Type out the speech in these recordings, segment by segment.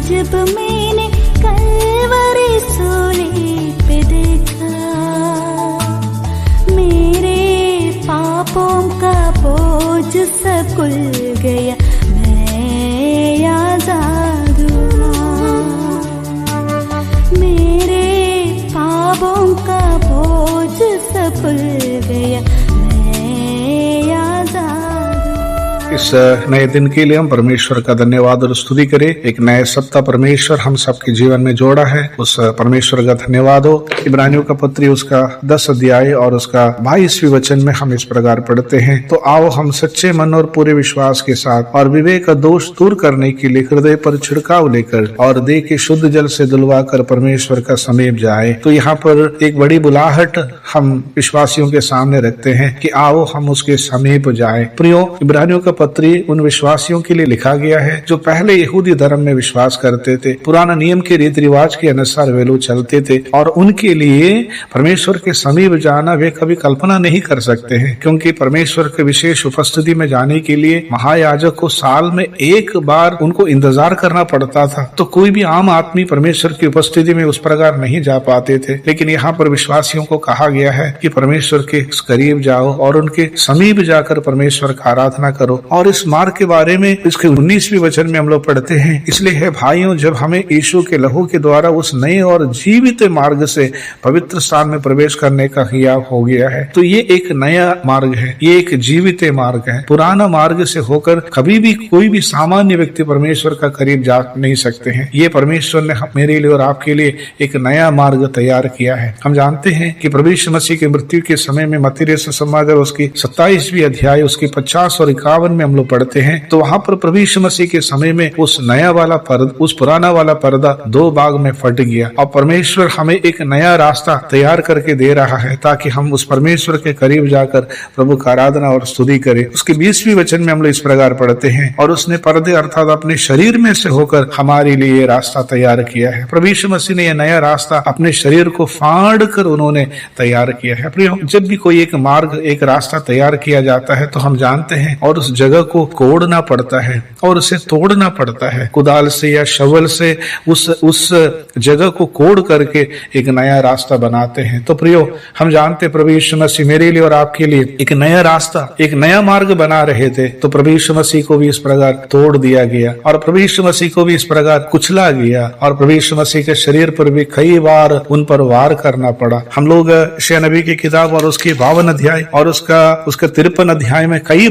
जब मैंने कलवरी सूली पे देखा, मेरे पापों का बोझ सब खुल गया, मैं आजाद हुआ। मेरे पापों का बोझ सब खुल गया, मैं आजाद। इस नए दिन के लिए हम परमेश्वर का धन्यवाद और स्तुति करें। एक नए सप्ताह परमेश्वर हम सबके जीवन में जोड़ा है, उस परमेश्वर का धन्यवाद हो। इब्रानियों का पत्री उसका 10 अध्याय और उसका 22वें वचन में हम इस प्रकार पढ़ते हैं, तो आओ हम सच्चे मन और पूरे विश्वास के साथ और विवेक का दोष दूर करने के लिए हृदय पर छिड़काव लेकर और देह के शुद्ध जल से धुलवा कर परमेश्वर का समीप जाए। तो यहाँ पर एक बड़ी बुलाहट हम विश्वासियों के सामने रखते हैं कि आओ हम उसके समीप जाए। प्रियो, इब्रानियों का पत्री उन विश्वासियों के लिए लिखा गया है जो पहले यहूदी धर्म में विश्वास करते थे, पुराना नियम के रीति रिवाज के अनुसार वे लोग चलते थे, और उनके लिए परमेश्वर के समीप जाना वे कभी कल्पना नहीं कर सकते हैं, क्योंकि परमेश्वर के विशेष उपस्थिति में जाने के लिए महायाजक को साल में एक बार उनको इंतजार करना पड़ता था। तो कोई भी आम आदमी परमेश्वर की उपस्थिति में उस प्रकार नहीं जा पाते थे। लेकिन यहाँ पर विश्वासियों को कहा गया है कि परमेश्वर के करीब जाओ और उनके समीप जाकर परमेश्वर का आराधना करो। और इस मार्ग के बारे में इसके 19वें वचन में हम लोग पढ़ते हैं, इसलिए है भाइयों, जब हमें यीशु के लहू के द्वारा उस नए और जीवित मार्ग से पवित्र स्थान में प्रवेश करने का हियाव हो गया है। तो ये एक नया मार्ग है, ये एक जीवित मार्ग है। पुराना मार्ग से होकर कभी भी कोई भी सामान्य व्यक्ति परमेश्वर का करीब जा नहीं सकते हैं। ये परमेश्वर ने मेरे लिए और आपके लिए एक नया मार्ग तैयार किया है। हम जानते हैं कि प्रभु यीशु मसीह की मृत्यु के समय में मत्ती सुसमाचार उसकी 27वीं अध्याय उसकी 50 और 51 में हम लोग पढ़ते हैं, तो वहां पर प्रभु यीशु मसीह के समय में उस नया वाला पर्दा, उस पुराना वाला पर्दा 2 भाग में फट गया और परमेश्वर हमें एक नया रास्ता तैयार करके दे रहा है ताकि हम उस परमेश्वर के करीब जाकर प्रभु का आराधना और स्तुति करें। उसके 20वें वचन में हम लोग इस प्रकार पढ़ते हैं, और उसने पर्दे अर्थात अपने शरीर में से होकर हमारे लिए रास्ता तैयार किया है। प्रभु यीशु मसीह ने यह नया रास्ता अपने शरीर को फाड़ कर उन्होंने तैयार किया है। प्रियो, जब भी कोई एक मार्ग, एक रास्ता तैयार किया जाता है तो हम जानते हैं और उस जगह को कोड़ना पड़ता है और उसे तोड़ना पड़ता है, कुदाल से या शवल से उस जगह को कोड़ करके एक नया रास्ता बनाते हैं। तो प्रियो, हम जानते प्रभु यीशु मसीह मेरे लिए और आपके लिए एक नया रास्ता, एक नया मार्ग बना रहे थे। तो प्रभु यीशु मसीह को भी इस प्रकार तोड़ दिया गया और प्रभु यीशु मसीह को भी इस प्रकार कुचला गया और प्रभु यीशु मसीह के शरीर पर भी कई बार उन पर वार करना पड़ा। हम लोग यशायाह नबी की किताब और उसके 52 अध्याय और उसका 53 अध्याय में कई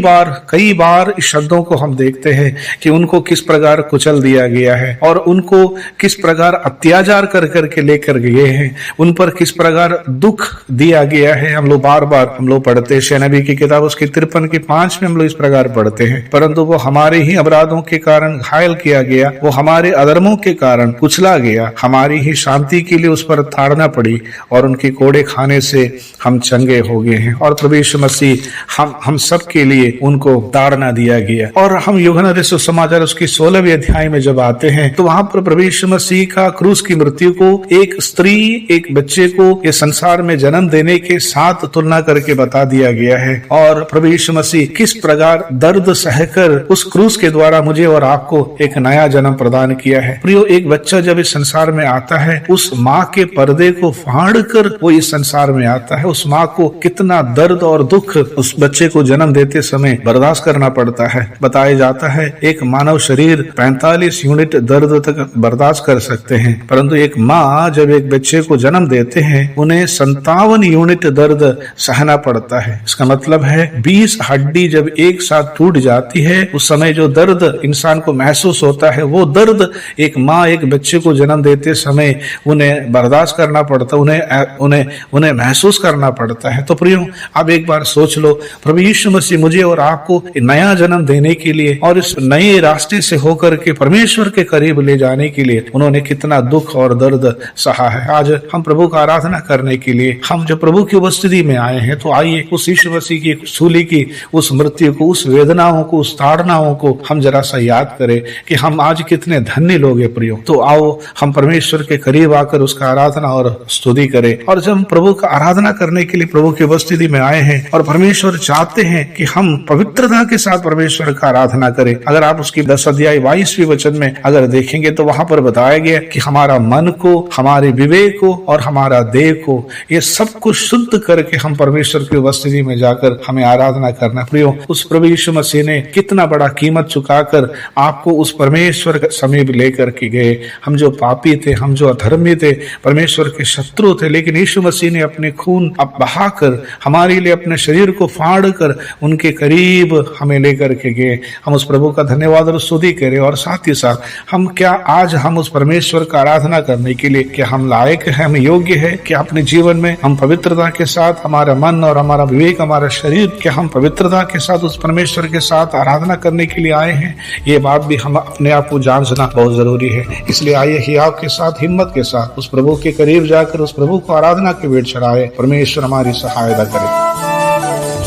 बार इस शब्दों को हम देखते हैं कि उनको किस प्रकार कुचल दिया गया है और उनको किस प्रकार अत्याचार कर करके लेकर गए हैं, उन पर किस प्रकार दुख दिया गया है। हम लोग बार पढ़ते हैं। यशायाह नबी की किताब उसकी 53 की 5 में हम लोग इस प्रकार पढ़ते हैं, परंतु वो हमारे ही अपराधों के कारण घायल किया गया, वो हमारे अधर्मों के कारण कुचला गया, हमारी ही शांति के लिए उस पर ताड़ना पड़ी और उनके कोड़े खाने से हम चंगे हो गए हैं। और प्रभु यीशु मसीह हम सब के लिए उनको ताड़ना दिया गया। और हम यूहन्ना सुसमाचार उसकी 16वें अध्याय में जब आते हैं तो वहां पर प्रभु यीशु मसीह का क्रूस की मृत्यु को एक स्त्री, एक बच्चे को ये संसार में जन्म देने के साथ तुलना करके बता दिया गया है और प्रभु यीशु मसीह किस प्रकार दर्द सहकर उस क्रूस के द्वारा मुझे और आपको एक नया जन्म प्रदान किया है। प्रियो, एक बच्चा जब इस संसार में आता है, उस माँ के पर्दे को फाड़ कर वो इस संसार में आता है। उस माँ को कितना दर्द और दुख उस बच्चे को जन्म देते समय बर्दाश्त करना पड़ता है। बताया जाता है एक मानव शरीर 45 यूनिट दर्द तक बर्दाश्त कर सकते हैं, परंतु एक माँ जब एक बच्चे को जन्म देते हैं उन्हें 57 यूनिट दर्द सहना पड़ता है। इसका मतलब है 20 हड्डी जब एक साथ टूट जाती है उस समय जो दर्द इंसान को महसूस होता है, वो दर्द एक माँ एक बच्चे को जन्म देते समय उन्हें बर्दाश्त करना पड़ता, उन्हें महसूस करना पड़ता है। तो प्रियो, अब एक बार सोच लो, प्रभु यीशु मसीह मुझे और आपको नया जन्म देने के लिए और इस नए रास्ते से होकर के परमेश्वर के करीब ले जाने के लिए उन्होंने कितना दुख और दर्द सहा है। आज हम प्रभु का आराधना करने के लिए हम जब प्रभु की उपस्थिति में आए हैं तो आइए उस यीशु मसीह की सूली की उस मृत्यु को, उस वेदनाओं को, उस ताड़नाओं को हम जरा सा याद करें कि हम आज कितने धन्य लोग हैं प्रियो। तो आओ हम परमेश्वर के करीब आकर उसका आराधना और स्तुति करें। और जब हम प्रभु का आराधना करने के लिए प्रभु की उपस्थिति में आए हैं और परमेश्वर चाहते हैं कि हम पवित्रता के साथ साथ परमेश्वर का आराधना करें। अगर आप उसकी 10 अध्याय 22वें वचन में अगर देखेंगे तो वहां पर बताया गया कि हमारा मन को, हमारे विवेक को और हमारा देह को, ये सब कुछ शुद्ध करके हम परमेश्वर की उपस्थिति में जाकर हमें आराधना करना। प्रियो, उस प्रभु यीशु मसीह ने कितना बड़ा कीमत चुकाकर आपको उस परमेश्वर के समीप लेकर के गए। हम जो पापी थे, हम जो अधर्मी थे, परमेश्वर के शत्रु थे, लेकिन यीशु मसीह ने अपने खून अब बहाकर हमारे लिए अपने शरीर को फाड़ कर उनके करीब हमें लेकर के गए। हम उस प्रभु का धन्यवाद और स्तुति करें। और साथ ही साथ हम क्या आज हम उस परमेश्वर का आराधना करने के लिए क्या हम लायक है, हम योग्य है कि अपने जीवन में हम पवित्रता के साथ हमारा मन और हमारा विवेक, हमारा शरीर, क्या हम पवित्रता के साथ उस परमेश्वर के साथ आराधना करने के लिए आए हैं? ये बात भी हम अपने आप को जांचना बहुत जरूरी है। इसलिए आइए हियाव के साथ, हिम्मत के साथ उस प्रभु के करीब जाकर उस प्रभु को आराधना के भेंट चढ़ाए। परमेश्वर हमारी सहायता करे।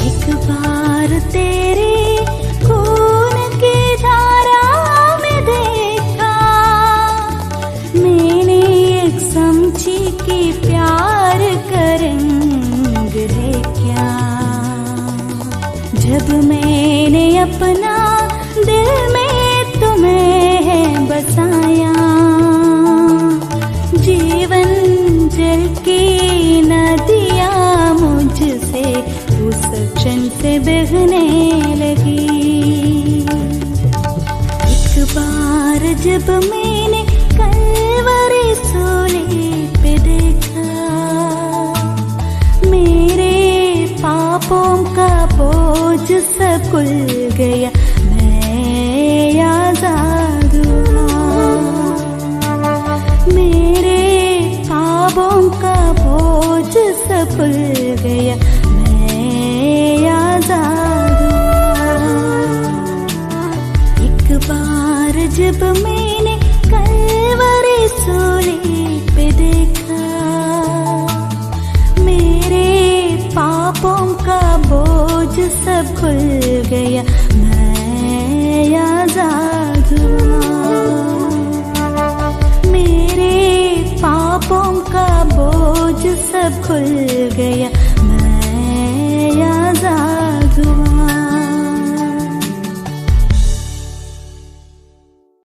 एक बार तेरे खून की धारा में देखा मैंने, एक समझी कि प्यार करेंगे है क्या। जब मैंने अपना दिल में तुम्हें बसाया, जीवन जल की नदियाँ मुझसे उस क्षण से बहने लगी। एक बार जब मैंने कलवरी सूली पे देखा, मेरे पापों का बोझ सब खुल गया, मैं आजाद हुआ। मेरे पापों का बोझ सब खुल गया, मैं आजाद हुआ। एक बार जब मैंने कलवरी सूली पे देखा, मेरे पापों का बोझ सब खुल गया, मैं आजाद हुआ। मेरे पापों का बोझ सब खुल गया,